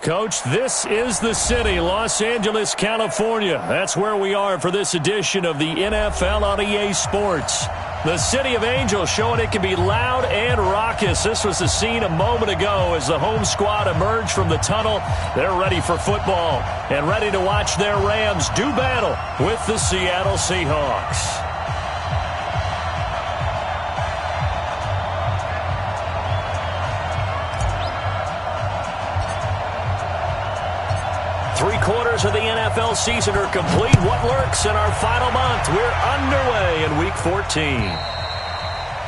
Coach, this is the city, Los Angeles, California. That's where we are for this edition of the NFL on EA Sports. The City of Angels showing it can be loud and raucous. This was the scene a moment ago as the home squad emerged from the tunnel. They're ready for football and ready to watch their Rams do battle with the Seattle Seahawks. Three-quarters of the NFL season are complete. What lurks in our final month? We're underway in Week 14.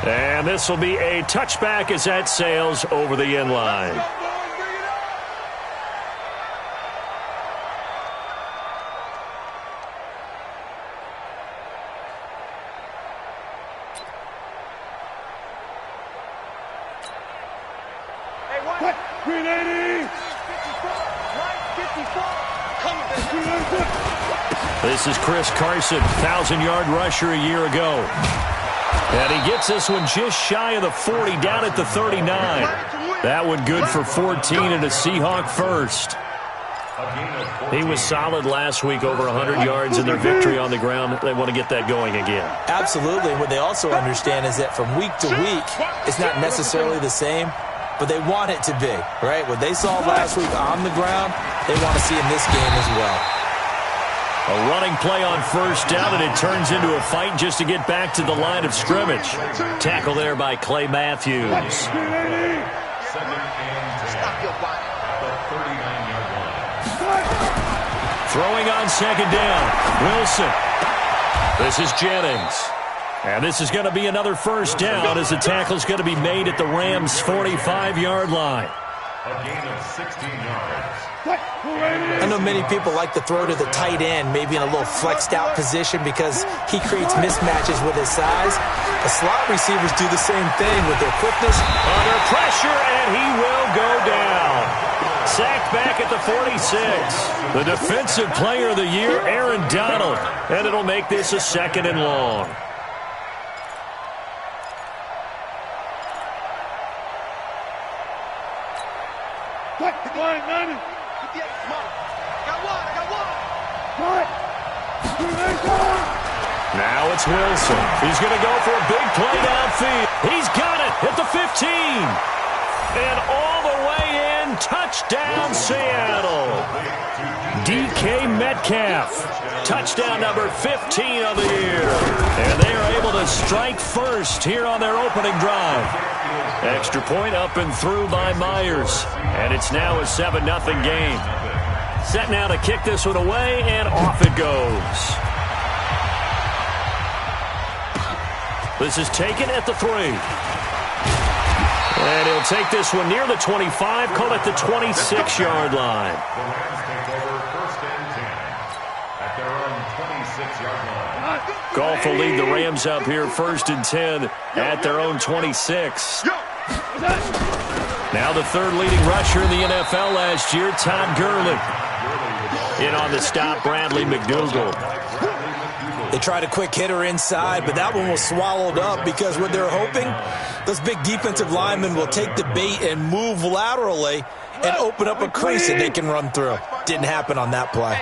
And this will be a touchback as that sails over the end line. This is Chris Carson, 1,000-yard rusher a year ago. And he gets this one just shy of the 40, down at the 39. That one good for 14 and a Seahawk first. He was solid last week, over 100 yards in their victory on the ground. They want to get that going again. Absolutely. What they also understand is that from week to week, it's not necessarily the same, but they want it to be, right? What they saw last week on the ground, they want to see in this game as well. A running play on first down, and it turns into a fight just to get back to the line of scrimmage. Tackle there by Clay Matthews. Throwing on second down, Wilson. This is Jennings. And this is going to be another first down as the tackle is going to be made at the Rams' 45-yard line. A gain of 16 yards. I know many people like to throw to the tight end, maybe in a little flexed out position because he creates mismatches with his size. The slot receivers do the same thing with their quickness. Under pressure, and he will go down. Sacked back at the 46. The defensive player of the year, Aaron Donald. And it'll make this a second and long. Now it's Wilson. He's going to go for a big play downfield. He's got it at the 15. And all the way in, touchdown Seattle. DK Metcalf, touchdown number 15 of the year. And they are able to strike first here on their opening drive. Extra point up and through by Myers. And it's now a 7-0 game. Set now to kick this one away, and off it goes. This is taken at the 3. And he'll take this one near the 25, call it the 26-yard line. The Rams take over first and 10 at their own 26-yard line. Goff will lead the Rams up here first and 10 at their own 26. Now the third leading rusher in the NFL last year, Todd Gurley. In on the stop, Bradley McDougald. They tried a quick hitter inside, but that one was swallowed up because what they're hoping, those big defensive linemen will take the bait and move laterally and open up a crease that they can run through. Didn't happen on that play.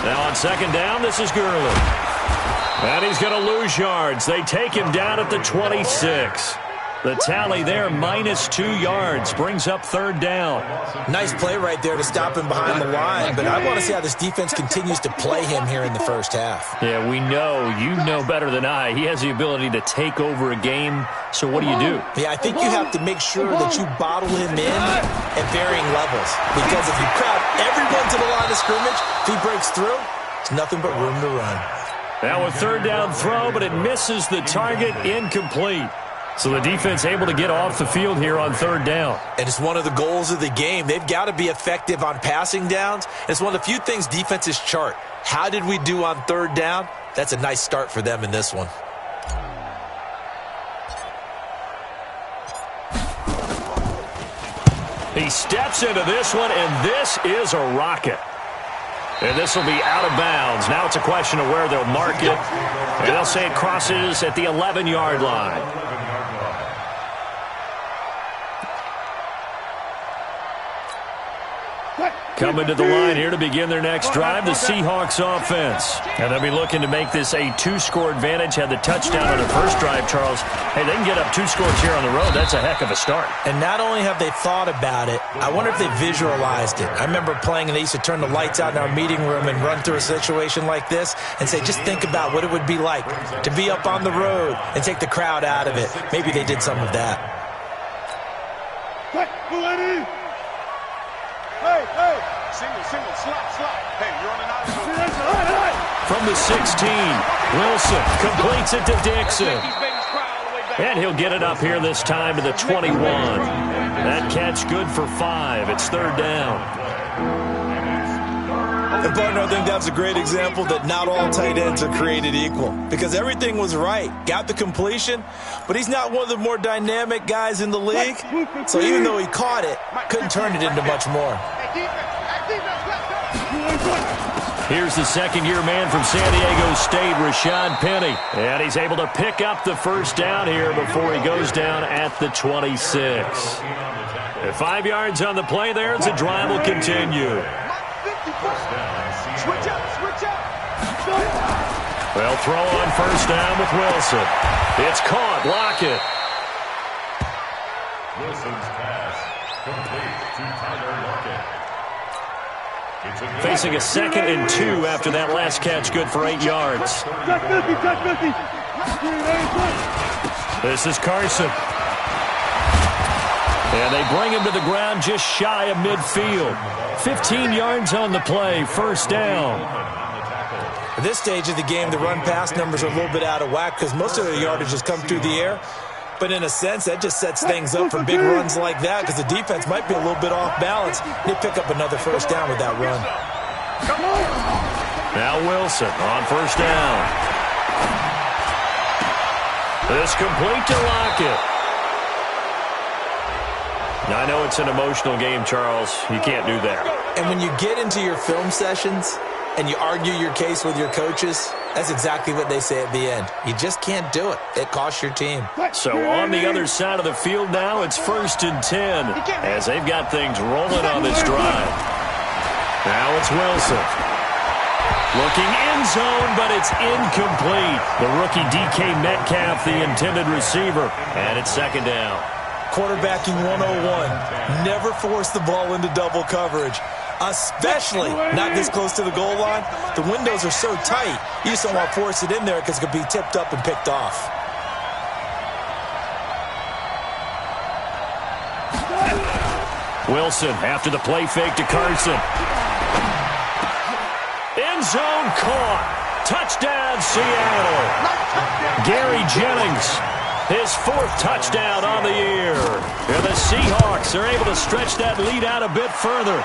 Now on second down, this is Gurley. And he's going to lose yards. They take him down at the 26. The tally there, -2 yards, brings up third down. Nice play right there to stop him behind the line, but I want to see how this defense continues to play him here in the first half. Yeah, we know, you know better than I, he has the ability to take over a game, so what do? Yeah, I think you have to make sure that you bottle him in at varying levels, because if you crowd everyone to the line of scrimmage, if he breaks through, it's nothing but room to run. Now a third down throw, but it misses the target, incomplete. So the defense able to get off the field here on third down. And it's one of the goals of the game. They've got to be effective on passing downs. It's one of the few things defenses chart. How did we do on third down? That's a nice start for them in this one. He steps into this one, and this is a rocket. And this will be out of bounds. Now it's a question of where they'll mark it. And they'll say it crosses at the 11-yard line. Coming to the line here to begin their next drive, the Seahawks offense. And they'll be looking to make this a 2-score advantage. Had the touchdown on their first drive, Charles. Hey, they can get up 2 scores here on the road. That's a heck of a start. And not only have they thought about it, I wonder if they visualized it. I remember playing and they used to turn the lights out in our meeting room and run through a situation like this and say, just think about what it would be like to be up on the road and take the crowd out of it. Maybe they did some of that. Hey, single, slot. Hey, you're on an From the 16, Wilson completes it to Dixon. And he'll get it up here this time to the 21. That catch good for 5. It's 3rd down. And, partner, I think that's a great example that not all tight ends are created equal because everything was right. Got the completion, but he's not one of the more dynamic guys in the league. So even though he caught it, couldn't turn it into much more. Here's the second-year man from San Diego State, Rashad Penny. And he's able to pick up the first down here before he goes down at the 26. At 5 yards on the play there, the drive will continue. Switch up. Well, throw on first down with Wilson. It's caught. Lockett. Wilson's pass complete to Tyler Lockett. Facing a 2nd and 2 after that last catch, good for 8 yards. This is Carson. And they bring him to the ground just shy of midfield. 15 yards on the play, first down. At this stage of the game, the run-pass numbers are a little bit out of whack because most of the yardage has come through the air. But in a sense, that just sets things up for big runs like that because the defense might be a little bit off balance. They pick up another first down with that run. Now Wilson on first down. This complete to Lockett. Now, I know it's an emotional game, Charles. You can't do that. And when you get into your film sessions and you argue your case with your coaches, that's exactly what they say at the end. You just can't do it. It costs your team. So on the other side of the field now, it's 1st and 10 as they've got things rolling on this drive. Now it's Wilson. Looking end zone, but it's incomplete. The rookie DK Metcalf, the intended receiver, and it's 2nd down. Quarterbacking 101. Never force the ball into double coverage, especially not this close to the goal line. The windows are so tight, you just don't want to force it in there because it could be tipped up and picked off. Wilson after the play fake to Carson. End zone caught. Touchdown, Seattle. Gary Jennings. His 4th touchdown on the year. And the Seahawks are able to stretch that lead out a bit further.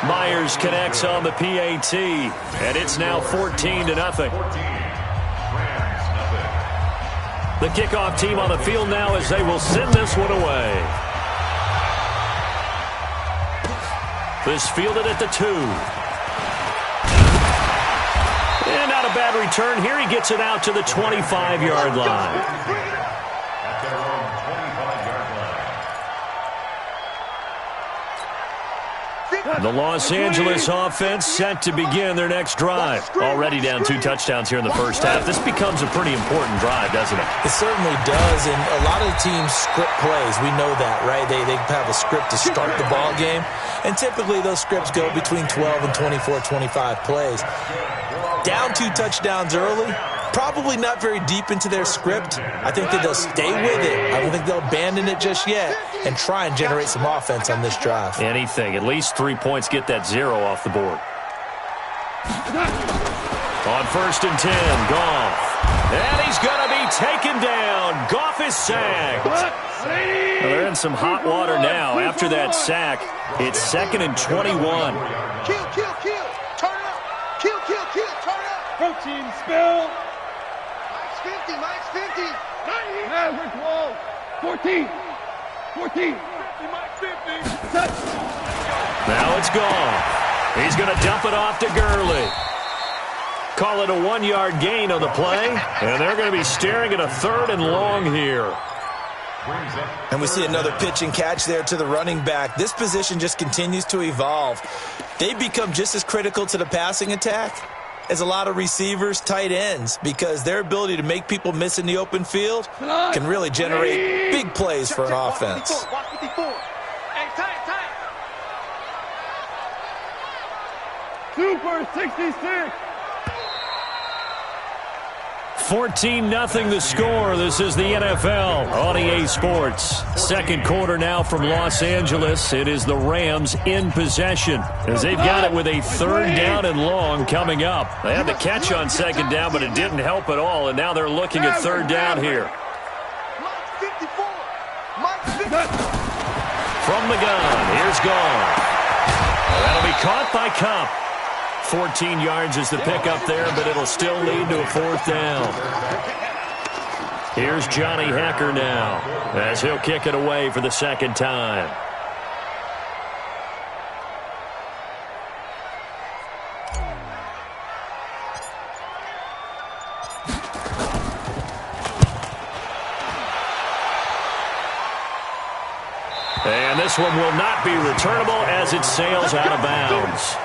Myers connects on the PAT. And it's now 14-0. The kickoff team on the field now as they will send this one away. This fielded at the 2. And not a bad return here. He gets it out to the 25-yard line. The Los Angeles offense set to begin their next drive. Already down 2 touchdowns here in the first half. This becomes a pretty important drive, doesn't it? It certainly does, and a lot of the teams script plays. We know that, right? They have a script to start the ball game, and typically those scripts go between 12 and 24, 25 plays. Down 2 touchdowns early, probably not very deep into their script. I think that they'll stay with it. I don't think they'll abandon it just yet and try and generate some offense on this drive. Anything. At least 3 points, get that 0 off the board. On 1st and 10, Goff. And he's going to be taken down. Goff is sacked. Well, they're in some hot water now. After that sack, it's 2nd and 21. Kill. Turn it up. Kill. Turn it up. Protein spill. Mike's 50. Maverick wall. 14. 14. Mike's 50. Touch. Now it's Goff. He's going to dump it off to Gurley. Call it a 1-yard gain on the play, and they're going to be staring at a 3rd and long here. And we see another pitch and catch there to the running back. This position just continues to evolve. They become just as critical to the passing attack as a lot of receivers, tight ends, because their ability to make people miss in the open field can really generate big plays for an offense. Super 66. 14-0 the score. This is the NFL on EA Sports. Second quarter now from Los Angeles. It is the Rams in possession as they've got it with a third down and long coming up. They had the catch on second down, but it didn't help at all, and now they're looking at third down here. From the gun, here's Gone. That'll be caught by Cup. 14 yards is the pickup there, but it'll still lead to a fourth down. Here's Johnny Hecker now as he'll kick it away for the second time. And this one will not be returnable as it sails out of bounds.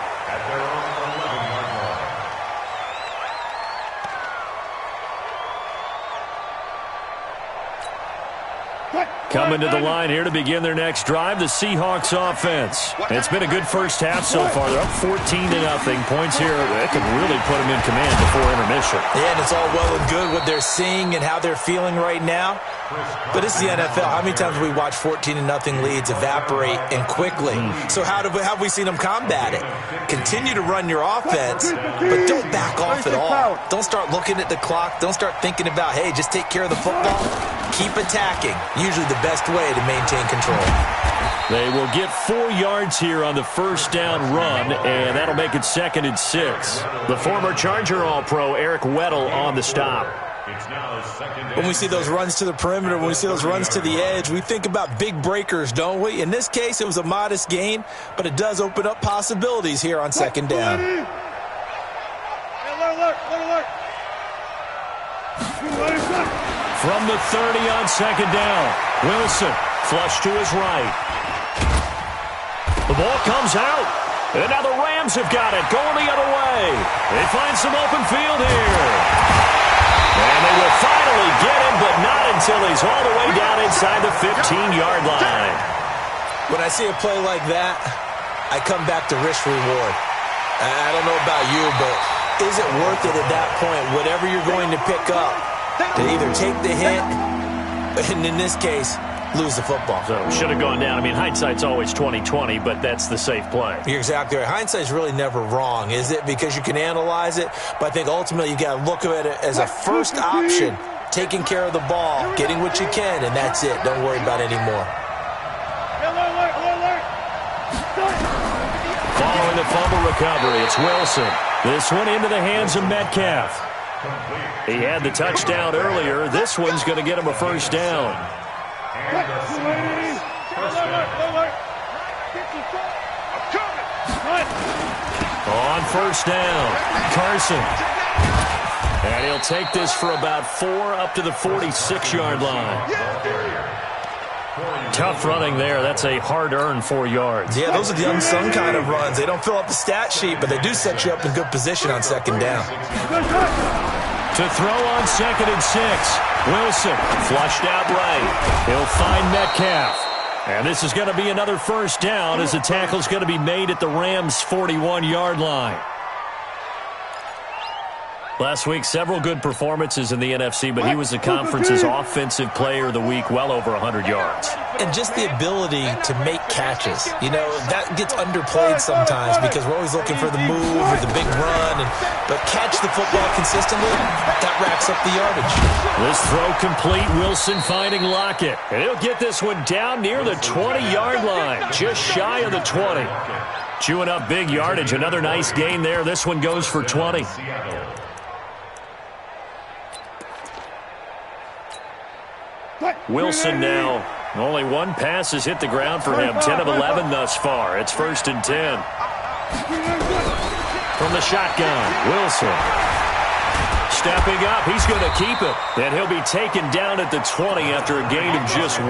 Coming to the line here to begin their next drive, the Seahawks offense. It's been a good first half so far. They're up 14-0. Points here that could really put them in command before intermission. Yeah, and it's all well and good what they're seeing and how they're feeling right now. But it's the NFL. How many times have we watched 14-0 leads evaporate and quickly? So how have we seen them combat it? Continue to run your offense, but don't back off at all. Don't start looking at the clock. Don't start thinking about, hey, just take care of the football. Keep attacking. Usually the best way to maintain control. They will get 4 yards here on the first down run, and that'll make it 2nd and 6. The former Charger All-Pro Eric Weddle on the stop. When we see those runs to the perimeter, when we see those runs to the edge, we think about big breakers, don't we? In this case, it was a modest gain, but it does open up possibilities here on second down. From the 30 on second down, Wilson flush to his right. The ball comes out, and now the Rams have got it, going the other way. They find some open field here. And they will finally get him, but not until he's all the way down inside the 15-yard line. When I see a play like that, I come back to risk-reward. I don't know about you, but is it worth it at that point, whatever you're going to pick up, to either take the hit, and in this case, lose the football? So should have gone down. I mean, hindsight's always 20/20, but that's the safe play. You're exactly right. Hindsight's really never wrong, is it? Because you can analyze it, but I think ultimately you got to look at it as a first option, taking care of the ball, getting what you can, and that's it. Don't worry about it anymore. Following the fumble recovery, it's Wilson. This one into the hands of Metcalf. He had the touchdown earlier. This one's going to get him a first down. On first down, Carson. And he'll take this for about 4 up to the 46-yard line. Tough running there. That's a hard-earned 4 yards. Yeah, those are the unsung kind of runs. They don't fill up the stat sheet, but they do set you up in good position on second down. To throw on 2nd and 6. Wilson flushed out right. He'll find Metcalf. And this is going to be another first down as the tackle's going to be made at the Rams' 41-yard line. Last week, several good performances in the NFC, but he was the conference's offensive player of the week, well over 100 yards. And just the ability to make catches. You know, that gets underplayed sometimes because we're always looking for the move or the big run. But catch the football consistently, that racks up the yardage. This throw complete, Wilson finding Lockett. And he'll get this one down near the 20-yard line, just shy of the 20. Chewing up big yardage, another nice gain there. This one goes for 20. Wilson now, only one pass has hit the ground for him, 10 of 11 thus far. It's 1st and 10. From the shotgun, Wilson stepping up. He's going to keep it. And he'll be taken down at the 20 after a gain of just 1.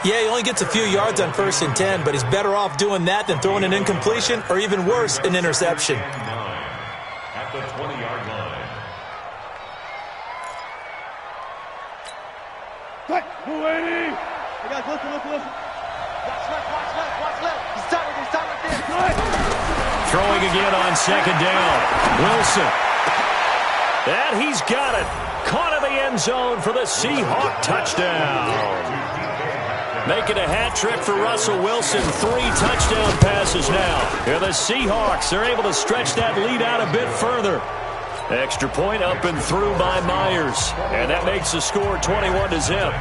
Yeah, he only gets a few yards on 1st and 10, but he's better off doing that than throwing an incompletion or even worse, an interception. At the 20-yard line. Cut. 280. Hey, guys, listen. Watch left. He's tight right there. Throwing again on 2nd down. Wilson. And he's got it. Caught in the end zone for the Seahawk touchdown. Making a hat trick for Russell Wilson. 3 touchdown passes now. And the Seahawks are able to stretch that lead out a bit further. Extra point up and through by Myers. And that makes the score 21-0.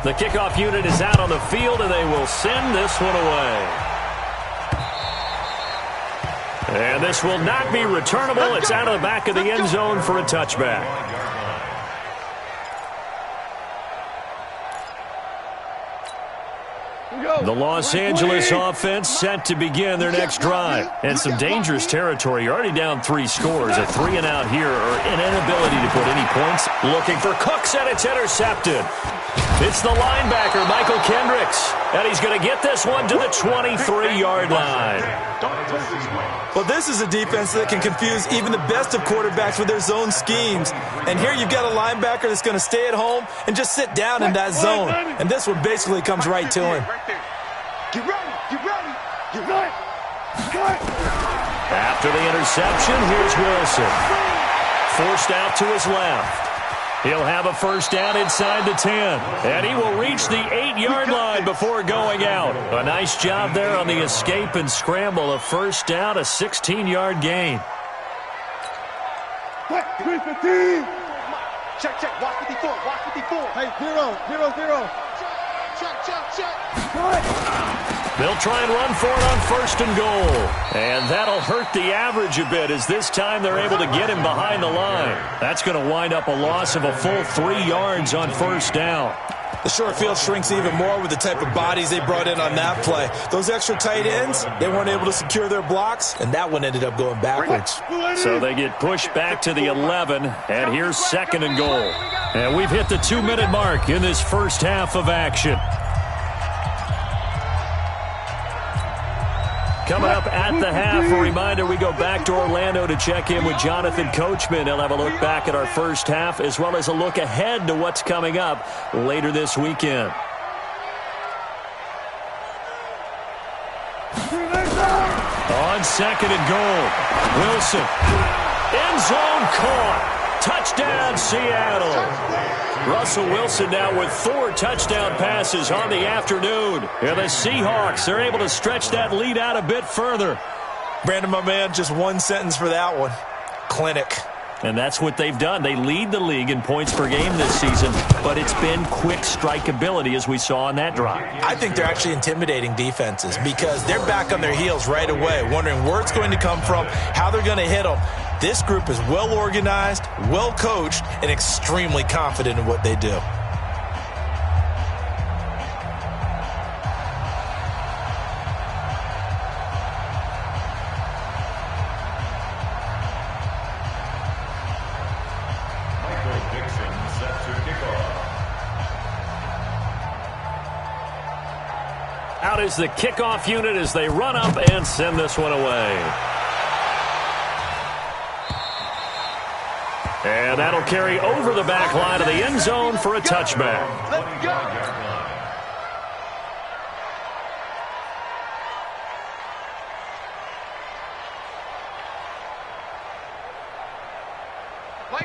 The kickoff unit is out on the field, and they will send this one away. And this will not be returnable. It's out of the back of the end zone for a touchback. The Los Angeles offense set to begin their next drive. And some dangerous territory. You're already down 3 scores. A 3-and-out here or an inability to put any points. Looking for Cooks, and it's intercepted. It's the linebacker, Michael Kendricks. And he's going to get this one to the 23-yard line. Well, this is a defense that can confuse even the best of quarterbacks with their zone schemes. And here you've got a linebacker that's going to stay at home and just sit down in that zone. And this one basically comes right to him. Get ready. After the interception, here's Wilson. Forced out to his left. He'll have a 1st down inside the 10. And he will reach the 8-yard line before going out. A nice job there on the escape and scramble. A 1st down, a 16-yard gain. Check. Watch 54. Hey, 0. Check. They'll try and run for it on 1st and goal. And that'll hurt the average a bit as this time they're able to get him behind the line. That's going to wind up a loss of a full 3 yards on 1st down. The short field shrinks even more with the type of bodies they brought in on that play. Those extra tight ends, they weren't able to secure their blocks, and that one ended up going backwards. So they get pushed back to the 11, and here's 2nd and goal. And we've hit the 2-minute mark in this first half of action. Coming up at the half, a reminder, we go back to Orlando to check in with Jonathan Coachman. He'll have a look back at our first half as well as a look ahead to what's coming up later this weekend. On 2nd and goal, Wilson. End zone caught. Touchdown, Seattle. Russell Wilson now with 4 touchdown passes on the afternoon. And the Seahawks are able to stretch that lead out a bit further. Brandon, my man, just one sentence for that one. Clinic. And that's what they've done. They lead the league in points per game this season, but it's been quick strikeability as we saw on that drive. I think they're actually intimidating defenses because they're back on their heels right away, wondering where it's going to come from, how they're going to hit them. This group is well organized, well coached, and extremely confident in what they do. Out is the kickoff unit as they run up and send this one away. And that'll carry over the back line of the end zone for a touchback. Let's go.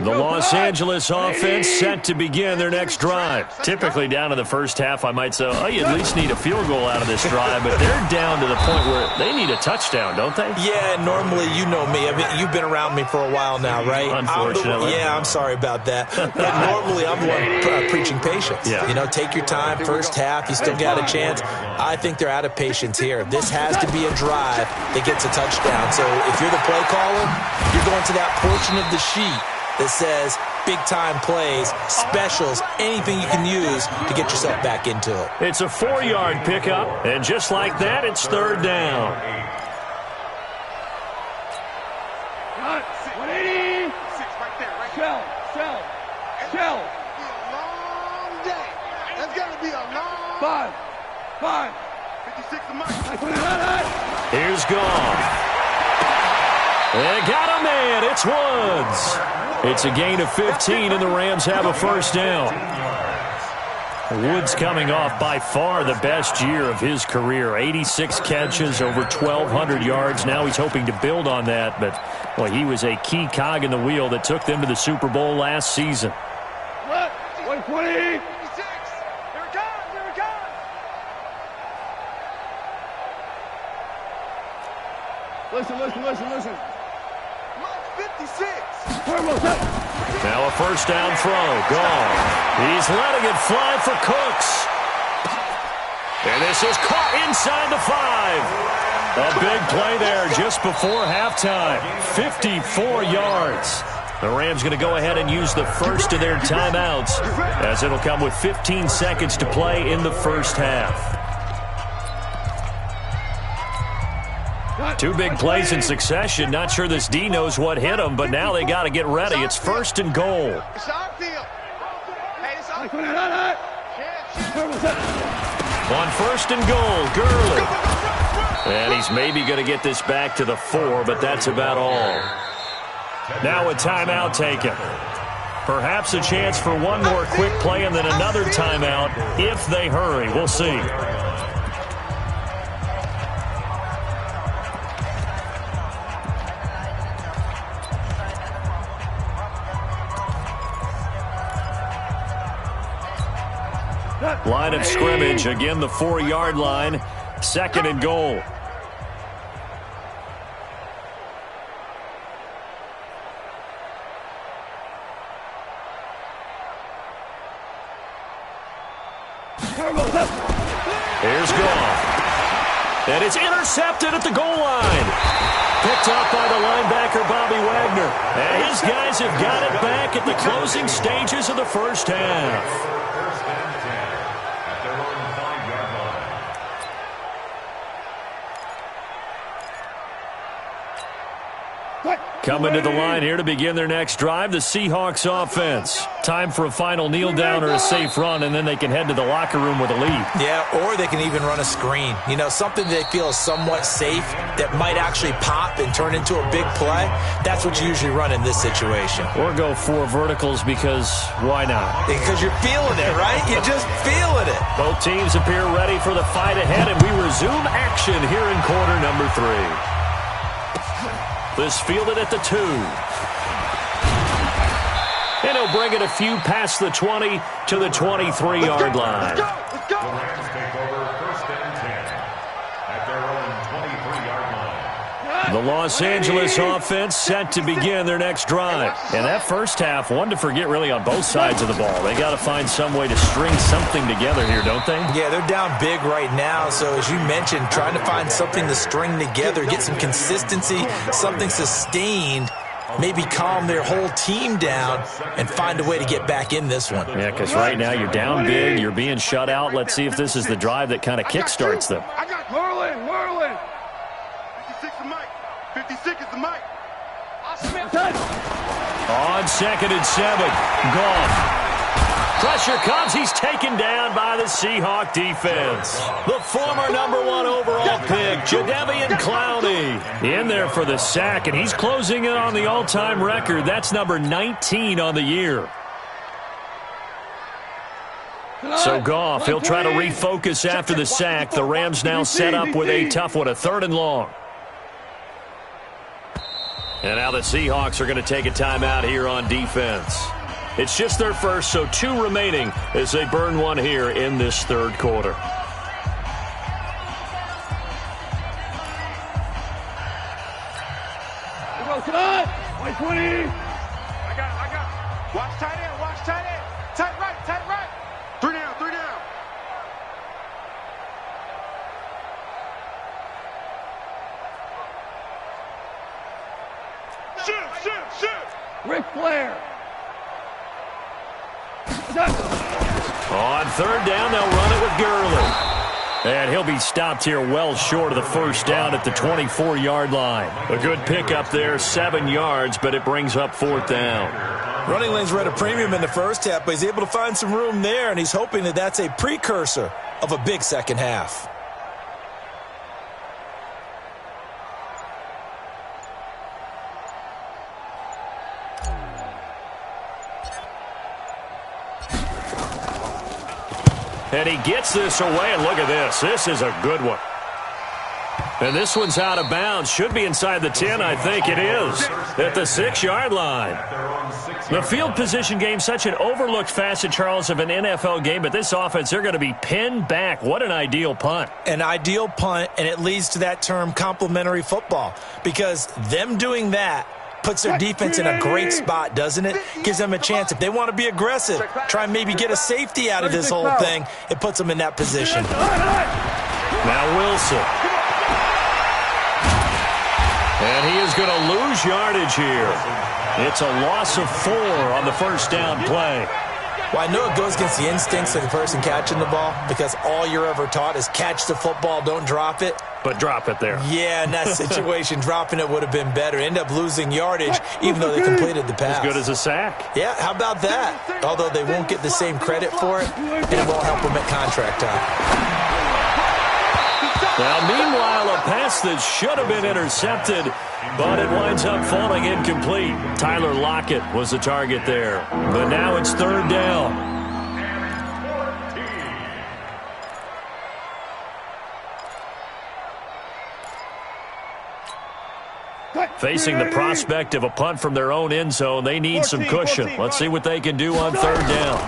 The Los Angeles offense set to begin their next drive. Typically down in the first half, I might say, oh, you at least need a field goal out of this drive, but they're down to the point where they need a touchdown, don't they? Yeah, normally, you know me. I mean, you've been around me for a while now, right? Unfortunately. I'm sorry about that. But normally, I'm the one preaching patience. Yeah. You know, take your time. First half, you still got a chance. I think they're out of patience here. This has to be a drive that gets a touchdown. So if you're the play caller, you're going to that portion of the sheet that says big-time plays, specials, anything you can use to get yourself back into it. It's a 4-yard pickup, and just like that, it's 3rd down. 180. Shell. Long day. That's gonna be a long. 5. 56 a month. Here's Goff. They got a man. It's Woods. It's a gain of 15, and the Rams have a first down. Woods coming off by far the best year of his career. 86 catches, over 1,200 yards. Now he's hoping to build on that, but well, he was a key cog in the wheel that took them to the Super Bowl last season. 120. 56. Here it comes. Here it comes. Listen. 56. Now a first down throw. Gone. He's letting it fly for Cooks. And this is caught inside the 5. A big play there just before halftime. 54 yards. The Rams going to go ahead and use the first of their timeouts, as it'll come with 15 seconds to play in the first half. Two big plays in succession. Not sure this D knows what hit him, but now they got to get ready. It's first and goal. It's our field. Hey, it's our field. On first and goal, Gurley. And he's maybe going to get this back to the 4, but that's about all. Now a timeout taken. Perhaps a chance for one more quick play and then another timeout if they hurry. We'll see. Line of scrimmage, again the 4-yard line, second and goal. Here's Goff. And it's intercepted at the goal line. Picked up by the linebacker, Bobby Wagner. And his guys have got it back at the closing stages of the first half. First and 10 at their own 5-yard line. Coming to the line here to begin their next drive, the Seahawks offense. Time for a final kneel down or a safe run, and then they can head to the locker room with a lead. Yeah, or they can even run a screen. You know, something they feel is somewhat safe that might actually pop and turn into a big play. That's what you usually run in this situation. Or go 4 verticals because why not? Because you're feeling it, right? You're just feeling it. Both teams appear ready for the fight ahead, and we resume action here in quarter number 3. This fielded at the 2. And he'll bring it a few past the 20 to the 23-yard line. The Rams take over first and 10 at their own 23-yard line. The Los Angeles offense set to begin their next drive. And that first half, one to forget really on both sides of the ball. They got to find some way to string something together here, don't they? Yeah, they're down big right now. So as you mentioned, trying to find something to string together, get some consistency, something sustained, maybe calm their whole team down and find a way to get back in this one. Yeah, because right now you're down big, you're being shut out. Let's see if this is the drive that kind of kickstarts them. I got Merlin. 56 is Mike. 56 is the Mike. On second and 7, Goff. Pressure comes. He's taken down by the Seahawk defense. The former #1 overall pick, Jadeveon Clowney, in there for the sack, and he's closing in on the all-time record. That's number 19 on the year. So Goff, he'll try to refocus after the sack. The Rams now set up with a tough one, a 3rd and long. And now the Seahawks are going to take a timeout here on defense. It's just their first, so 2 remaining as they burn one here in this 3rd quarter. White 20. I got it. Watch tight end. Tight right. 3 down. Shoot. Ric Flair. On 3rd down, they'll run it with Gurley. And he'll be stopped here well short of the first down at the 24-yard line. A good pickup there, 7 yards, but it brings up 4th down. Running lanes were at a premium in the first half, but he's able to find some room there, and he's hoping that that's a precursor of a big second half. And he gets this away, and look at this. This is a good one. And this one's out of bounds. Should be inside the 10, I think it is, at the 6-yard line. The field position game, such an overlooked facet, Charles, of an NFL game, but this offense, they're going to be pinned back. What an ideal punt. An ideal punt, and it leads to that term complementary football, because them doing that puts their defense in a great spot, doesn't it? Gives them a chance. If they want to be aggressive, try and maybe get a safety out of this whole thing, it puts them in that position. Now Wilson. And he is going to lose yardage here. It's a loss of 4 on the first down play. Well, I know it goes against the instincts of the person catching the ball, because all you're ever taught is catch the football, don't drop it. But drop it there. Yeah, in that situation, dropping it would have been better. End up losing yardage, even though they completed the pass. As good as a sack. Yeah, how about that? Although they won't get the same credit for it, and it won't help them at contract time. Now, meanwhile, a pass that should have been intercepted, but it winds up falling incomplete. Tyler Lockett was the target there. But now it's third down. Facing the prospect of a punt from their own end zone, they need some cushion. Let's see what they can do on third down.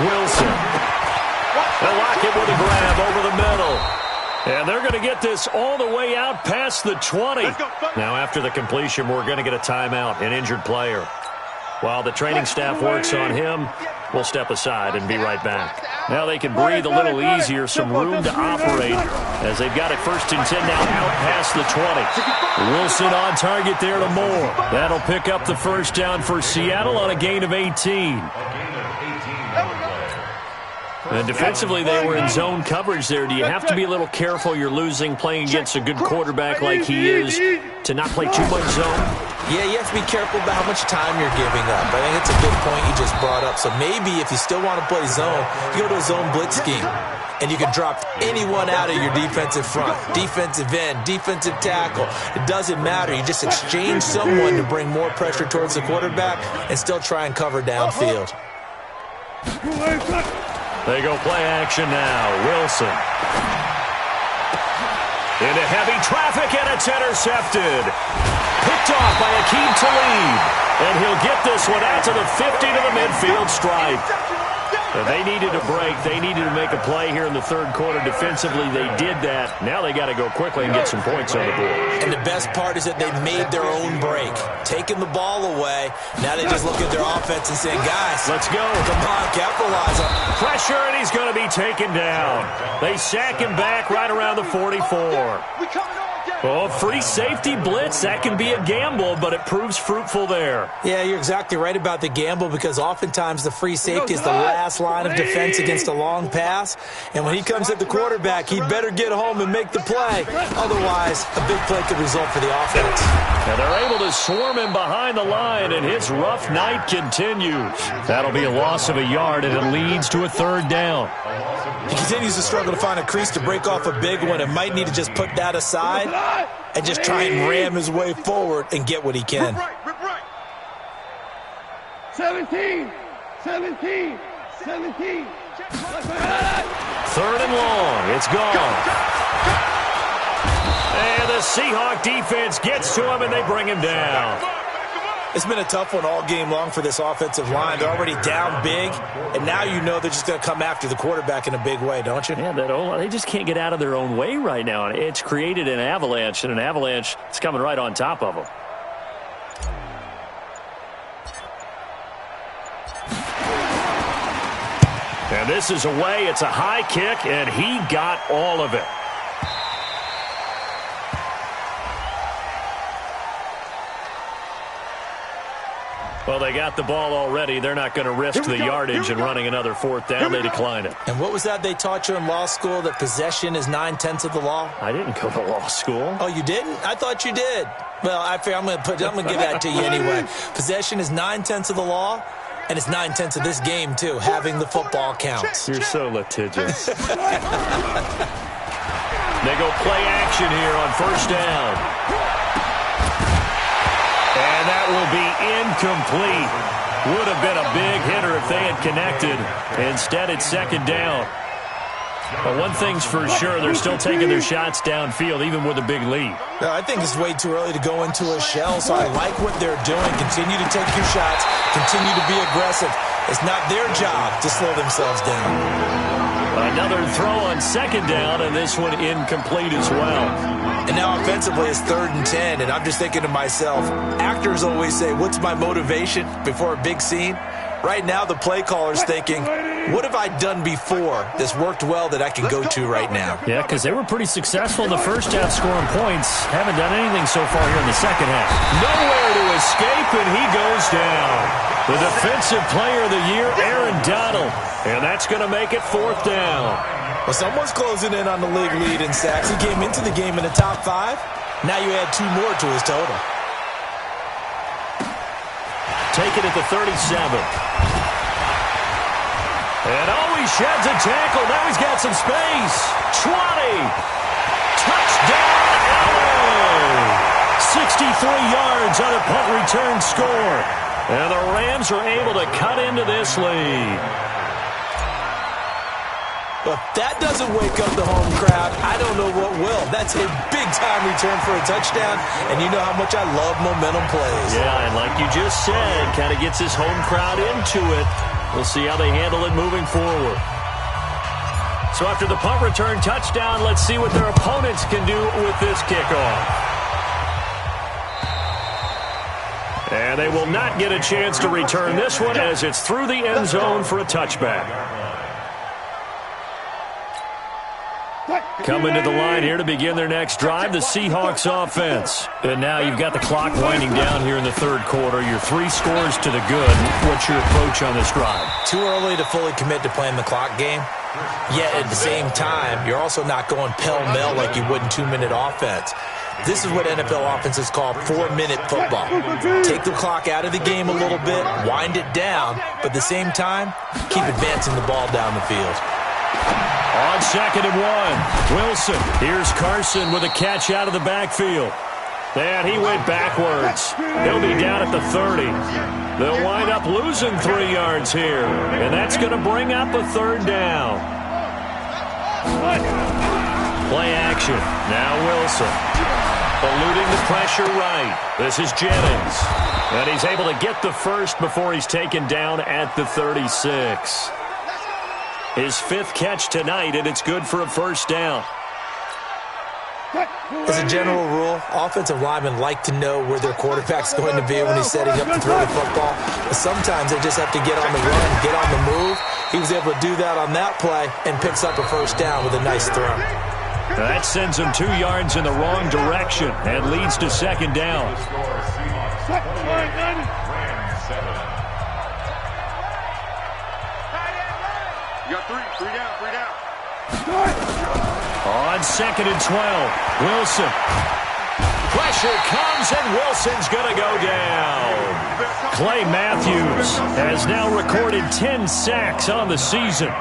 Wilson. And Lockett with a grab over the middle. And they're going to get this all the way out past the 20. Now, after the completion, we're going to get a timeout, an injured player. While the training staff works on him, we'll step aside and be right back. Now they can breathe a little easier, some room to operate as they've got it first and 10 now out past the 20. Wilson on target there to Moore. That'll pick up the first down for Seattle on a gain of 18. And defensively, they were in zone coverage there. Do you have to be a little careful you're losing playing against a good quarterback like he is to not play too much zone? Yeah, you have to be careful about how much time you're giving up. I think it's a good point you just brought up. So maybe if you still want to play zone, you go to a zone blitz scheme. And you can drop anyone out of your defensive front, defensive end, defensive tackle. It doesn't matter. You just exchange someone to bring more pressure towards the quarterback and still try and cover downfield. They go play action now. Wilson. Into heavy traffic, and it's intercepted. Picked off by Akeem Talib. And he'll get this one out to the 50 to the midfield stripe. And they needed a break. They needed to make a play here in the third quarter. Defensively, they did that. Now they got to go quickly and get some points on the board. And the best part is that they made their own break. Taking the ball away. Now they just look at their offense and say, guys, let's go. Come on, capitalize on pressure, and he's going to be taken down. They sack him back right around the 44. Oh, free safety blitz, that can be a gamble, but it proves fruitful there. Yeah, you're exactly right about the gamble, because oftentimes the free safety is the last line of defense against a long pass. And when he comes at the quarterback, he'd better get home and make the play. Otherwise, a big play could result for the offense. And they're able to swarm him behind the line, and his rough night continues. That'll be a loss of a yard, and it leads to a third down. He continues to struggle to find a crease to break off a big one, and might need to just put that aside and just try and ram his way forward and get what he can. 17, 17, 17. Third and long. It's gone. And the Seahawk defense gets to him, and they bring him down. It's been a tough one all game long for this offensive line. They're already down big, and now you know they're just going to come after the quarterback in a big way, don't you? Yeah, they just can't get out of their own way right now. It's created an avalanche, and an avalanche is coming right on top of them. And this is away. It's a high kick, and he got all of it. Well, they got the ball already. They're not going to risk the yardage and running another 4th down. They decline it. And what was that they taught you in law school, that possession is 9/10 of the law? I didn't go to law school. Oh, you didn't? I thought you did. Well, I'm going to give that to you anyway. Possession is 9/10 of the law, and it's 9/10 of this game, too. Having the football counts. You're so litigious. They go play action here on 1st down. And that will be incomplete. Would have been a big hitter if they had connected. Instead, it's 2nd down. But one thing's for sure, they're still taking their shots downfield, even with a big lead. No, I think it's way too early to go into a shell, so I like what they're doing. Continue to take your shots. Continue to be aggressive. It's not their job to slow themselves down. Another throw on 2nd down, and this one incomplete as well. And now offensively it's 3rd and 10, and I'm just thinking to myself, actors always say, what's my motivation before a big scene? Right now the play caller's thinking, what have I done before that's worked well that I can go to right now? Yeah, because they were pretty successful in the 1st half scoring points. Haven't done anything so far here in the 2nd half. Nowhere to escape, and he goes down. The defensive player of the year, Aaron Donald. And that's going to make it 4th down. Well, someone's closing in on the league lead in sacks. He came into the game in the top 5. Now you add 2 more to his total. Take it at the 37. And he sheds a tackle. Now he's got some space. 20. Touchdown, LA. 63 yards on a punt return score. And the Rams are able to cut into this lead. Well, if that doesn't wake up the home crowd, I don't know what will. That's a big-time return for a touchdown, and you know how much I love momentum plays. Yeah, and like you just said, kind of gets his home crowd into it. We'll see how they handle it moving forward. So after the punt return touchdown, let's see what their opponents can do with this kickoff. And they will not get a chance to return this one as it's through the end zone for a touchback. Coming to the line here to begin their next drive, the Seahawks offense. And now you've got the clock winding down here in the 3rd quarter. You're 3 scores to the good. What's your approach on this drive? Too early to fully commit to playing the clock game. Yet at the same time, you're also not going pell-mell like you would in 2-minute offense. This is what NFL offenses call 4-minute football. Take the clock out of the game a little bit, wind it down, but at the same time, keep advancing the ball down the field. On 2nd and 1, Wilson. Here's Carson with a catch out of the backfield. And he went backwards. He'll be down at the 30. They'll wind up losing 3 yards here. And that's going to bring up a 3rd down. Play action. Now Wilson. Eluding the pressure right. This is Jennings. And he's able to get the first before he's taken down at the 36. His 5th catch tonight, and it's good for a 1st down. As a general rule, offensive linemen like to know where their quarterback's going to be when he's setting up to throw the football. But sometimes they just have to get on the run, get on the move. He was able to do that on that play and picks up a 1st down with a nice throw. That sends him 2 yards in the wrong direction and leads to 2nd down. You got 3 down. On 2nd and 12, Wilson. Pressure comes, and Wilson's going to go down. Clay Matthews has now recorded 10 sacks on the season.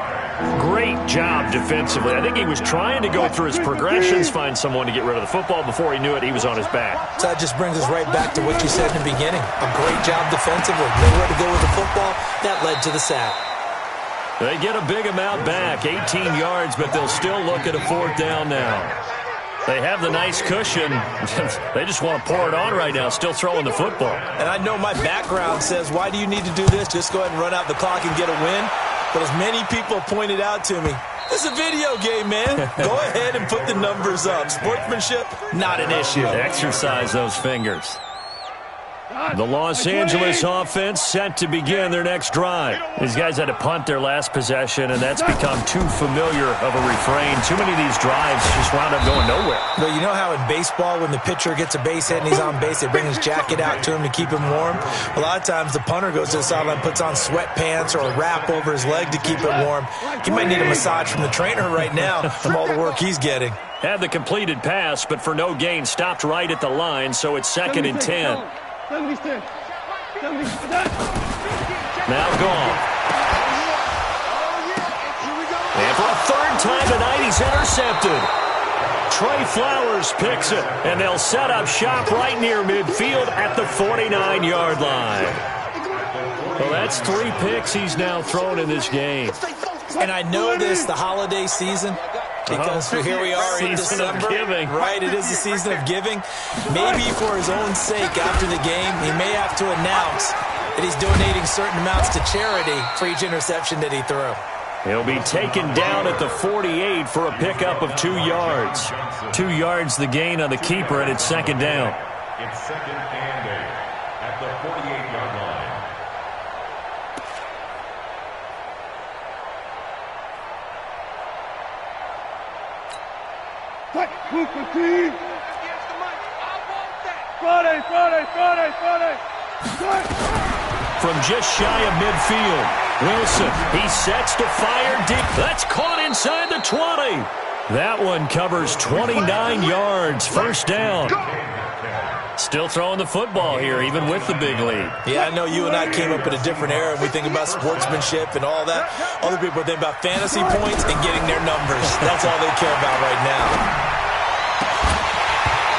Great job defensively. I think he was trying to go through his progressions, find someone to get rid of the football. Before he knew it, he was on his back. So that just brings us right back to what you said in the beginning. A great job defensively. Nowhere to go with the football. That led to the sack. They get a big amount back, 18 yards, but they'll still look at a 4th down now. They have the nice cushion. They just want to pour it on right now, still throwing the football. And I know my background says, why do you need to do this? Just go ahead and run out the clock and get a win. But as many people pointed out to me, this is a video game, man. Go ahead and put the numbers up. Sportsmanship, not an issue. Exercise those fingers. The Los Angeles offense set to begin their next drive. These guys had to punt their last possession, and that's become too familiar of a refrain. Too many of these drives just wound up going nowhere. But you know how in baseball, when the pitcher gets a base hit and he's on base, they bring his jacket out to him to keep him warm? A lot of times the punter goes to the sideline, puts on sweatpants or a wrap over his leg to keep it warm. He might need a massage from the trainer right now from all the work he's getting. Had the completed pass, but for no gain, stopped right at the line, so it's 2nd and 10. 76. Now gone. And for a third time tonight, he's intercepted. Trey Flowers picks it, and they'll set up shop right near midfield at the 49-yard line. Well, that's 3 picks he's now thrown in this game. And I know this, the holiday season, because here we are in December, right? It is the season of giving. Maybe for his own sake after the game, he may have to announce that he's donating certain amounts to charity for each interception that he threw. He'll be taken down at the 48 for a pickup of 2 yards. 2 yards the gain on the keeper, and it's 2nd down. It's 2nd and 8 at the 48-yard line. Friday. From just shy of midfield, Wilson, he sets to fire deep. That's caught inside the 20. That one covers 29 yards, 1st down. Still throwing the football here, even with the big lead. Yeah, I know you and I came up in a different era, and we think about sportsmanship and all that. Other people think about fantasy points and getting their numbers. That's all they care about right now.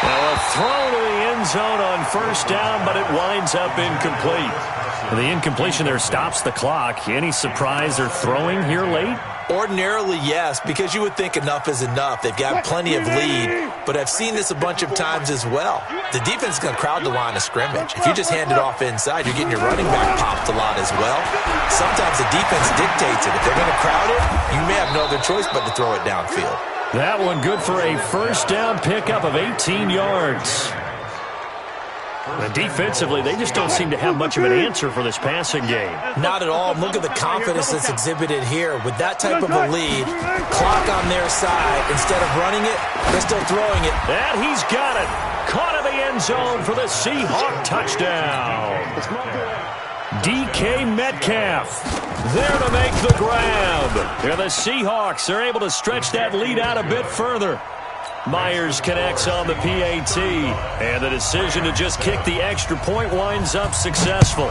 Now a throw to the end zone on 1st down, but it winds up incomplete. The incompletion there stops the clock. Any surprise they're throwing here late? Ordinarily, yes, because you would think enough is enough. They've got plenty of lead, but I've seen this a bunch of times as well. The defense is going to crowd the line of scrimmage. If you just hand it off inside, you're getting your running back popped a lot as well. Sometimes the defense dictates it. If they're going to crowd it, you may have no other choice but to throw it downfield. That one good for a 1st down pickup of 18 yards. And defensively, they just don't seem to have much of an answer for this passing game. Not at all. Look at the confidence that's exhibited here. With that type of a lead, clock on their side, instead of running it, they're still throwing it. And he's got it. Caught in the end zone for the Seahawk touchdown. DK Metcalf there to make the grab. And the Seahawks are able to stretch that lead out a bit further. Myers connects on the PAT, and the decision to just kick the extra point winds up successful.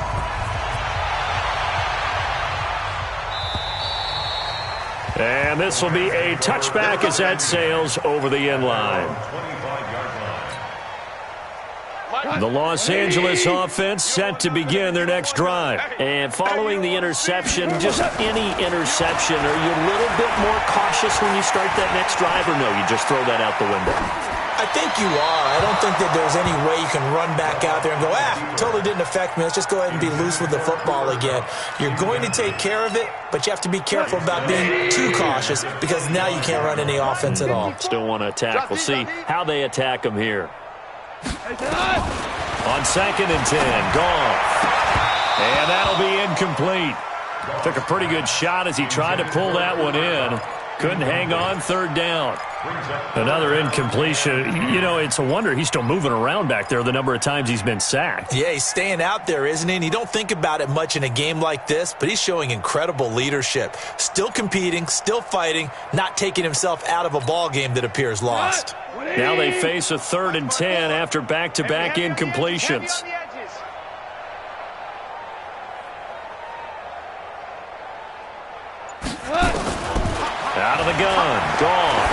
And this will be a touchback as that sails over the end line. The Los Angeles offense set to begin their next drive. And following the interception, just any interception, are you a little bit more cautious when you start that next drive, or no, you just throw that out the window? I think you are. I don't think that there's any way you can run back out there and go, totally didn't affect me. Let's just go ahead and be loose with the football again. You're going to take care of it, but you have to be careful about being too cautious because now you can't run any offense at all. Still want to attack. We'll see how they attack them here. On 2nd and 10, Goff. And that'll be incomplete. Took a pretty good shot as he tried to pull that one in. Couldn't hang on, 3rd down. Another incompletion. You know, it's a wonder he's still moving around back there the number of times he's been sacked. Yeah, he's staying out there, isn't he? And you don't think about it much in a game like this, but he's showing incredible leadership. Still competing, still fighting, not taking himself out of a ball game that appears lost. Now they face a 3rd and 10 after back-to-back incompletions. Out of the gun. Gone.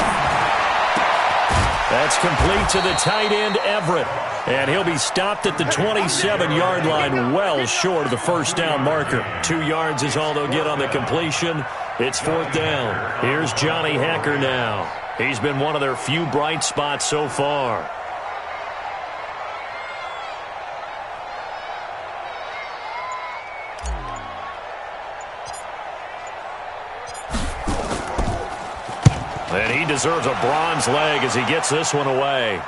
That's complete to the tight end, Everett. And he'll be stopped at the 27-yard line, well short of the 1st down marker. 2 yards is all they'll get on the completion. It's 4th down. Here's Johnny Hecker now. He's been one of their few bright spots so far. And he deserves a bronze leg as he gets this one away.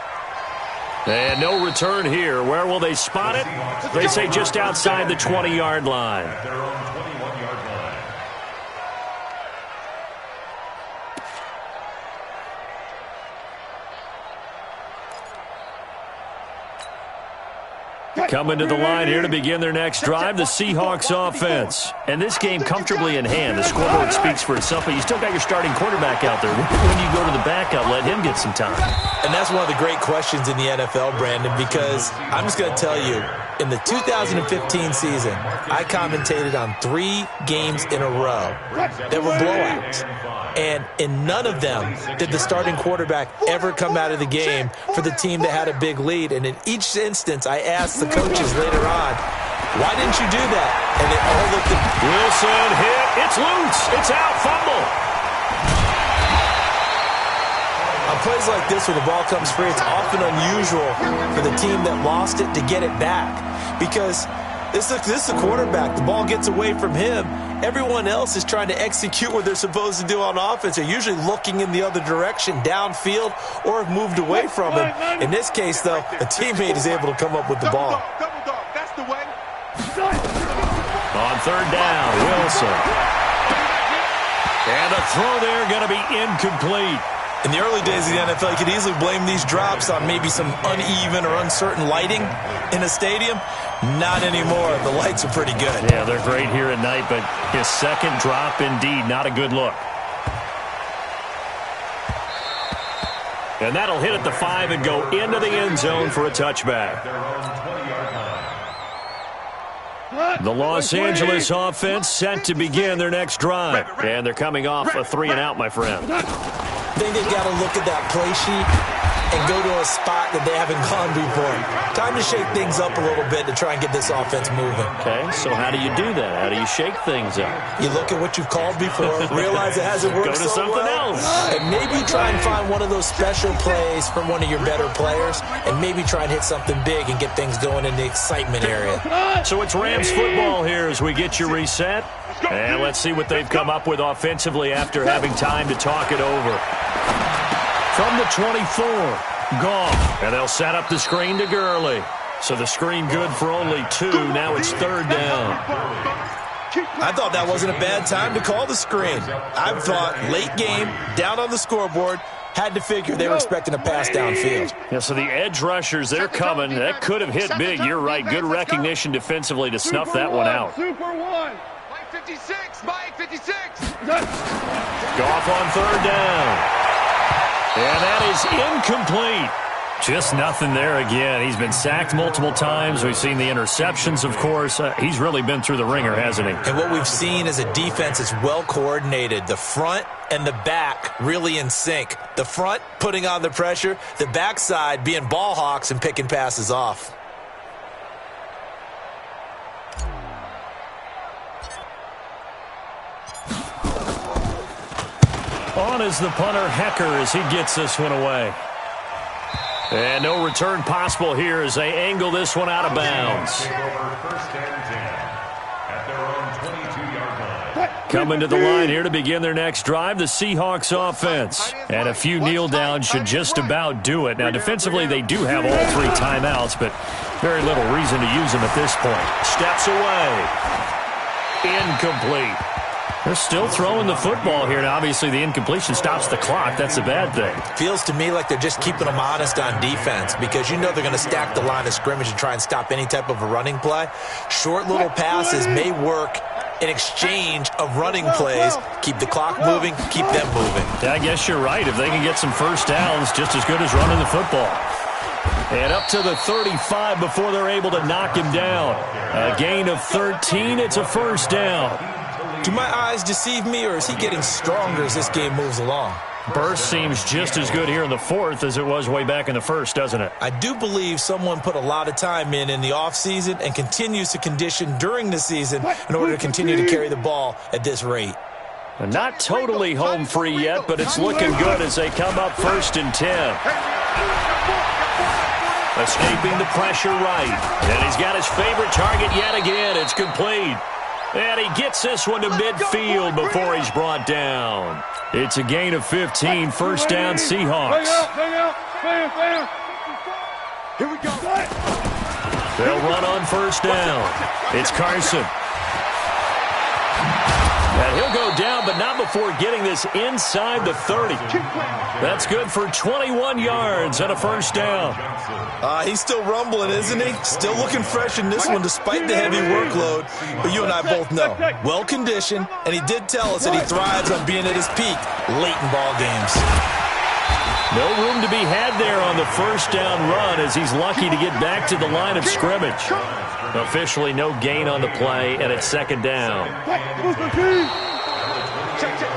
And no return here. Where will they spot it? They say just outside the 20-yard line. At their own 21-yard line. Coming to the line here to begin their next drive, the Seahawks offense. And this game comfortably in hand. The scoreboard speaks for itself, but you still got your starting quarterback out there. When do you go to the backup, let him get some time? And that's one of the great questions in the NFL, Brandon, because I'm just going to tell you, in the 2015 season, I commentated on 3 games in a row that were blowouts. And in none of them did the starting quarterback ever come out of the game for the team that had a big lead. And in each instance, I asked the coaches later on, why didn't you do that? And they all looked at Wilson hit. It's loose. It's out. Fumble. on plays like this where the ball comes free. It's often unusual for the team that lost it to get it back because this is the quarterback. The ball gets away from him. Everyone else is trying to execute what they're supposed to do on offense. They're usually looking in the other direction, downfield, or have moved away from him. In this case, though, a teammate is able to come up with the ball. Double dog. That's the way. On third down, Wilson. And the throw there going to be incomplete. In the early days of the NFL, you could easily blame these drops on maybe some uneven or uncertain lighting in a stadium. Not anymore. The lights are pretty good. Yeah, they're great here at night, but his second drop, indeed, not a good look. And that'll hit at the 5 and go into the end zone for a touchback. The Los Angeles offense set to begin their next drive. And they're coming off a 3 and out, my friend. I think they've got to look at that play sheet and go to a spot that they haven't gone before. Time to shake things up a little bit to try and get this offense moving. Okay, so how do you do that? How do you shake things up? You look at what you've called before, realize it hasn't worked Go to something else. and maybe try and find one of those special plays from one of your better players, and maybe try and hit something big and get things going in the excitement area. So it's Rams football here as we get you reset. And let's see what they've come up with offensively after having time to talk it over. From the 24, Goff. And they'll set up the screen to Gurley. So the screen good for only 2. Now it's third down. I thought that wasn't a bad time to call the screen. I thought late game, down on the scoreboard, had to figure they were expecting a pass downfield. Yeah, so the edge rushers, they're coming. That could have hit big. You're right. Good recognition defensively to snuff that one out. Super one. Mike 56. Mike 56. Goff on third down. And that is incomplete. Just nothing there again. He's been sacked multiple times. We've seen the interceptions, of course. He's really been through the ringer, hasn't he? And what we've seen is a defense that's well coordinated. The front and the back really in sync. The front putting on the pressure. The backside being ball hawks and picking passes off. On is the punter, Hecker, as he gets this one away. And no return possible here as they angle this one out of bounds. Coming to the line here to begin their next drive, the Seahawks offense. And a few kneel downs should just about do it. Now, defensively, they do have all 3 timeouts, but very little reason to use them at this point. Steps away. Incomplete. They're still throwing the football here, and obviously the incompletion stops the clock. That's a bad thing. Feels to me like they're just keeping them honest on defense because you know they're going to stack the line of scrimmage and try and stop any type of a running play. Short little passes may work in exchange of running plays. Keep the clock moving, keep them moving. Yeah, I guess you're right. If they can get some first downs, just as good as running the football. And up to the 35 before they're able to knock him down. A gain of 13. It's a first down. Do my eyes deceive me, or is he getting stronger as this game moves along? Burst seems just as good here in the 4th as it was way back in the 1st, doesn't it? I do believe someone put a lot of time in the offseason and continues to condition during the season in order to continue to carry the ball at this rate. Not totally home free yet, but it's looking good as they come up 1st and 10. Escaping the pressure right. And he's got his favorite target yet again. It's complete. And he gets this one to midfield before he's brought down. It's a gain of 15, first down Seahawks. Here we go. They'll run on first down. It's Carson. And he'll go down, but not before getting this inside the 30. That's good for 21 yards and a first down. He's still rumbling, isn't he? Still looking fresh in this one despite the heavy workload. But you and I both know, well-conditioned, and he did tell us that he thrives on being at his peak late in ball games. No room to be had there on the first down run as he's lucky to get back to the line of scrimmage. Officially no gain on the play, and it's second down. Check, check,